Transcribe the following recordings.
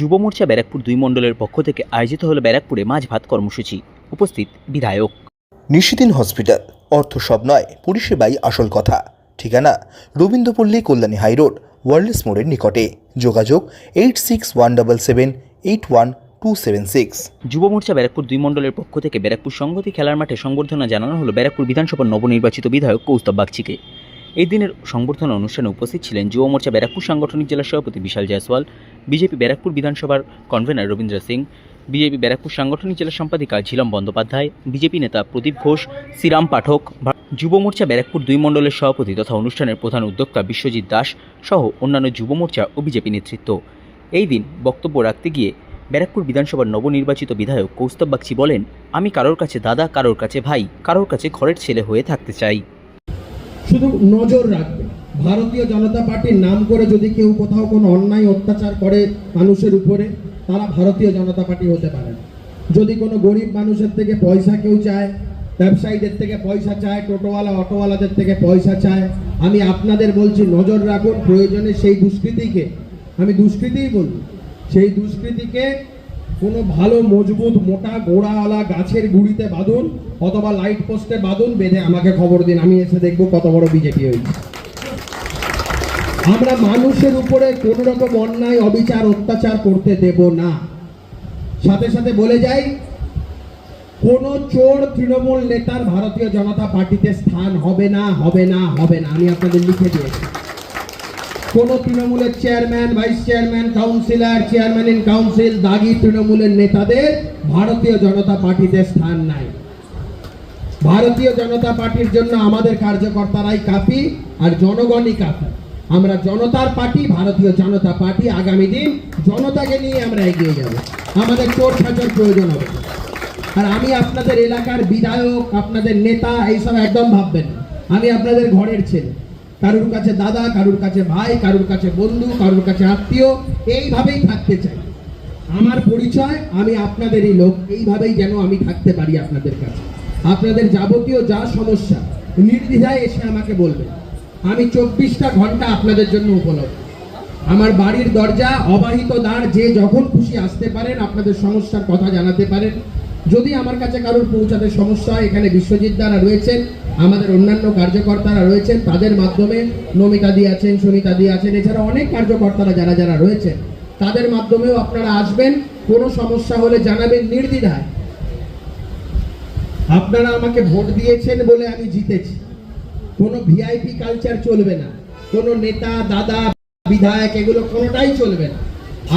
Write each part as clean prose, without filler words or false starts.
যুব মোর্চা ব্যারাকপুর 2 মণ্ডলের পক্ষ থেকে আয়োজিত হলো ব্যারাকপুরে মাছ ভাত কর্মসূচি। উপস্থিত বিধায়ক। নিশিদিন হসপিটাল, অর্থ সব নয়, পরিষেবাই আসল কথা। ঠিকানা রবীন্দ্রপল্লী, কল্যাণী হাইরোড, ওয়ার্ল্ডস মোড়ের নিকটে। যোগাযোগ 8617781276। যুব মোর্চা ব্যারাকপুর 2 মণ্ডলের পক্ষ থেকে ব্যারাকপুর সংহতি খেলার মাঠে সংবর্ধনা জানানো হলো ব্যারাকপুর বিধানসভার নবনির্বাচিত বিধায়ক কৌস্তব বাগচিকে। এই দিনের সংবর্ধনা অনুষ্ঠানে উপস্থিত ছিলেন যুব মোর্চা ব্যারাকপুর সাংগঠনিক জেলা সভাপতি বিশাল জয়সওয়াল, বিজেপি ব্যারাকপুর বিধানসভার কনভেনার রবীন্দ্র সিং, বিজেপি ব্যারাকপুর সাংগঠনিক জেলা সম্পাদিকা ঝিলম বন্দ্যোপাধ্যায়, বিজেপি নেতা প্রদীপ ঘোষ, শ্রীরাম পাঠক, যুব মোর্চা ব্যারাকপুর 2 মণ্ডলের সভাপতি তথা অনুষ্ঠানের প্রধান উদ্যোক্তা বিশ্বজিৎ দাস সহ অন্যান্য যুব মোর্চা ও বিজেপি নেতৃত্ব। এই দিন বক্তব্য রাখতে গিয়ে ব্যারাকপুর বিধানসভার নবনির্বাচিত বিধায়ক কৌস্তব বাগচি বলেন, আমি কারোর কাছে দাদা, কারোর কাছে ভাই, কারোর কাছে ঘরের ছেলে হয়ে থাকতে চাই। শুধু নজর রাখবে, ভারতীয় জনতা পার্টির নাম করে যদি কেউ কোথাও কোনো অন্যায় অত্যাচার করে মানুষের উপরে, তারা ভারতীয় জনতা পার্টি হতে পারে না। যদি কোনো গরিব মানুষের থেকে পয়সা কেউ চায়, ব্যবসায়ীদের থেকে পয়সা চায়, টোটোওয়ালা অটোওয়ালাদের থেকে পয়সা চায়, আমি আপনাদের বলছি নজর রাখুন। প্রয়োজনে সেই দুষ্কৃতিকে, আমি দুষ্কৃতিই বলবো, সেই দুষ্কৃতিকে কোনো ভালো মজবুত মোটা গোড়াওয়ালা গাছের গুঁড়িতে বাঁধুন অথবা লাইট পোস্টে বাঁধুন, বেঁধে আমাকে খবর দিন, আমি এসে দেখবো কত বড় বিজেপি হয়েছে। আমরা মানুষের উপরে কোন রকম অন্যায় অবিচার অত্যাচার করতে দেব না। সাথে সাথে বলে যাই, কোন চোর তৃণমূল নেতার ভারতীয় জনতা পার্টিতে স্থান হবে না, হবে না, হবে না। আমি আপনাদের লিখে দিয়েছি, কোন তৃণমূলের chairman, vice chairman, councillor, chairman in council, দাগি তৃণমূলের নেতাদের ভারতীয় জনতা পার্টিতে স্থান নাই। ভারতীয় জনতা পার্টির জন্য আমাদের কার্যকর্তারাই কাফি, আর জনগণই কাফি। আমরা জনতার পার্টি, ভারতীয় জনতা পার্টি। আগামী দিন জনতাকে নিয়ে আমরা এগিয়ে যাব, আমাদের চোর ছাচর প্রয়োজন হবে। আর আমি আপনাদের এলাকার বিধায়ক, আপনাদের নেতা, এইসব একদম ভাববেন না। আমি আপনাদের ঘরের ছেলে, কারুর কাছে দাদা, কারুর কাছে ভাই, কারুর কাছে বন্ধু, কারুর কাছে আত্মীয়, এইভাবেই থাকতে চাই। আমার পরিচয়, আমি আপনাদেরই লোক, এইভাবেই যেন আমি থাকতে পারি আপনাদের কাছে। আপনাদের যাবতীয় যা সমস্যা নির্দ্বিধায় এসে আমাকে বলবেন, আমি 24টা ঘন্টা আপনাদের জন্য উপলব্ধ। আমার বাড়ির দরজা অবাহিত দ্বার, যে যখন খুশি আসতে পারেন, আপনাদের সমস্যার কথা জানাতে পারেন। যদি আমার কাছে কারোর পৌঁছাতে সমস্যা হয়, এখানে বিশ্বজিৎ দ্বারা রয়েছেন, আমাদের অন্যান্য কার্যকর্তারা রয়েছেন, তাদের মাধ্যমে নমিতা দি আছেন, সুনিতা দি আছেন, এছাড়া অনেক কার্যকর্তারা যারা যারা রয়েছেন, তাদের মাধ্যমেও আপনারা আসবেন। কোনো সমস্যা হলে জানাবেন নির্দ্বিধায়। আপনারা আমাকে ভোট দিয়েছেন বলে আমি জিতেছি। কোনো ভিআইপি কালচার চলবে না, কোনো নেতা, দাদা, বিধায়ক, এগুলো কোনোটাই চলবে না।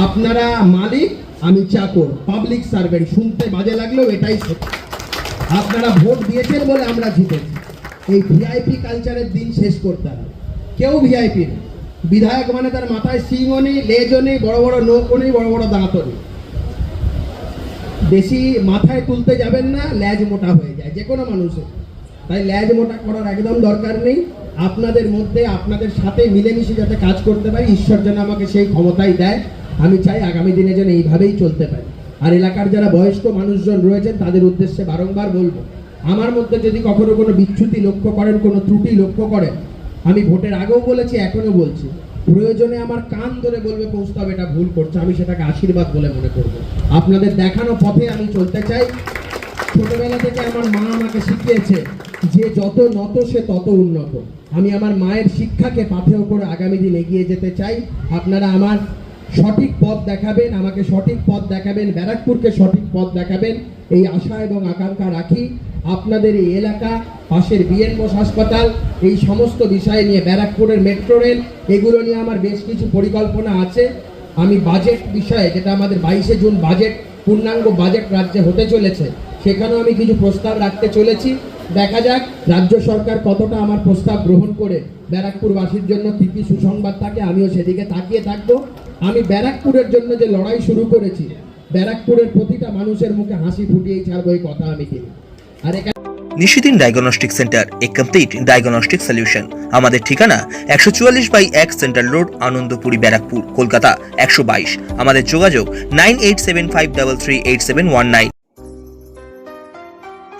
আপনারা মালিক, আমি চাকর, পাবলিক সার্ভেন্ট। শুনতে বাজে লাগলেও এটাই সত্যি। আপনারা ভোট দিয়েছেন বলে আমরা জিতেছি। এই ভিআইপি কালচারের দিন শেষ করতে হবে। কেউ ভিআইপি নেই। বিধায়ক মানে তার মাথায় সিংও নেই, লেজও নেই, বড় বড় নখও নেই, বড় বড় দাঁতও নেই। বেশি মাথায় তুলতে যাবেন না, লেজ মোটা হয়ে যায় যে কোনো মানুষের। তাই লেজ মোটা করার একদম দরকার নেই। আপনাদের মধ্যে, আপনাদের সাথে মিলেমিশে যাতে কাজ করতে পারি, ঈশ্বর যেন আমাকে সেই ক্ষমতাই দেয়। আমি চাই আগামী দিনে যেন এইভাবেই চলতে পারি। আর এলাকার যারা বয়স্ক মানুষজন রয়েছেন, তাদের উদ্দেশ্যে বারংবার বলবো, আমার মধ্যে যদি কখনো কোনো বিচ্যুতি লক্ষ্য করেন, কোনো ত্রুটি লক্ষ্য করেন, আমি ভোটের আগেও বলেছি, এখনো বলছি, প্রয়োজনে আমার কান ধরে বলবে কৌস্তব এটা ভুল করছে, আমি সেটাকে আশীর্বাদ বলে মনে করব। আপনাদের দেখানো পথে আমি চলতে চাই। ছোটবেলা থেকে আমার মা আমাকে শিখিয়েছে যে যত নত সে তত উন্নত। আমি আমার মায়ের শিক্ষাকে পাথেয় করে আগামী দিন এগিয়ে যেতে চাই। আপনারা আমার সঠিক পথ দেখাবেন, আমাকে সঠিক পথ দেখাবেন, ব্যারাকপুরকে সঠিক পথ দেখাবেন, এই আশা এবং আকাঙ্ক্ষা রাখি। আপনাদের এই এলাকা, পাশের বিএন বোস হাসপাতাল, এই সমস্ত বিষয় নিয়ে, ব্যারাকপুরের মেট্রো রেল, এগুলো নিয়ে আমার বেশ কিছু পরিকল্পনা আছে। আমি বাজেট বিষয়ে, যেটা আমাদের 22শে জুন বাজেট, পূর্ণাঙ্গ বাজেট রাজ্যে হতে চলেছে, সেখানেও আমি কিছু প্রস্তাব রাখতে চলেছি। দেখা যাক রাজ্য সরকার কতটা আমার প্রস্তাব গ্রহণ করে ব্যারাকপুরবাসীর জন্য কি কি সুসংবাদ থাকে, আমিও সেদিকে তাকিয়ে থাকবো। আমি ব্যারাকপুরের জন্য যে লড়াই শুরু করেছি, ব্যারাকপুরের প্রতিটা মানুষের মুখে হাসি ফুটিয়েই ছাড়বো, এই কথা আমি দিই। আর নিশিদিন ডায়াগনস্টিক সেন্টার, এ কমপ্লিট ডায়াগনস্টিক সলিউশন। আমাদের ঠিকানা 144/1 সেন্ট্রাল রোড, আনন্দপুরি, ব্যারাকপুর, কলকাতা 122। আমাদের যোগাযোগ 9875338719।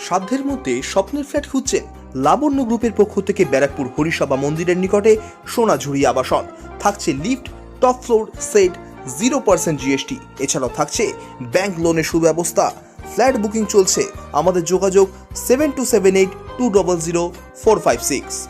সাধ্যের মধ্যে স্বপ্নের ফ্ল্যাট খুঁজছেন? লাবণ্য গ্রুপের পক্ষ থেকে ব্যারাকপুর হরিসভা মন্দিরের নিকটে সোনাঝুরি আবাসন। থাকছে lift, top floor, set, 0% GST। এছাড়াও থাকছে ব্যাংক লোনের সুব্যবস্থা। ফ্ল্যাট বুকিং চলছে। আমাদের যোগাযোগ 7278200456।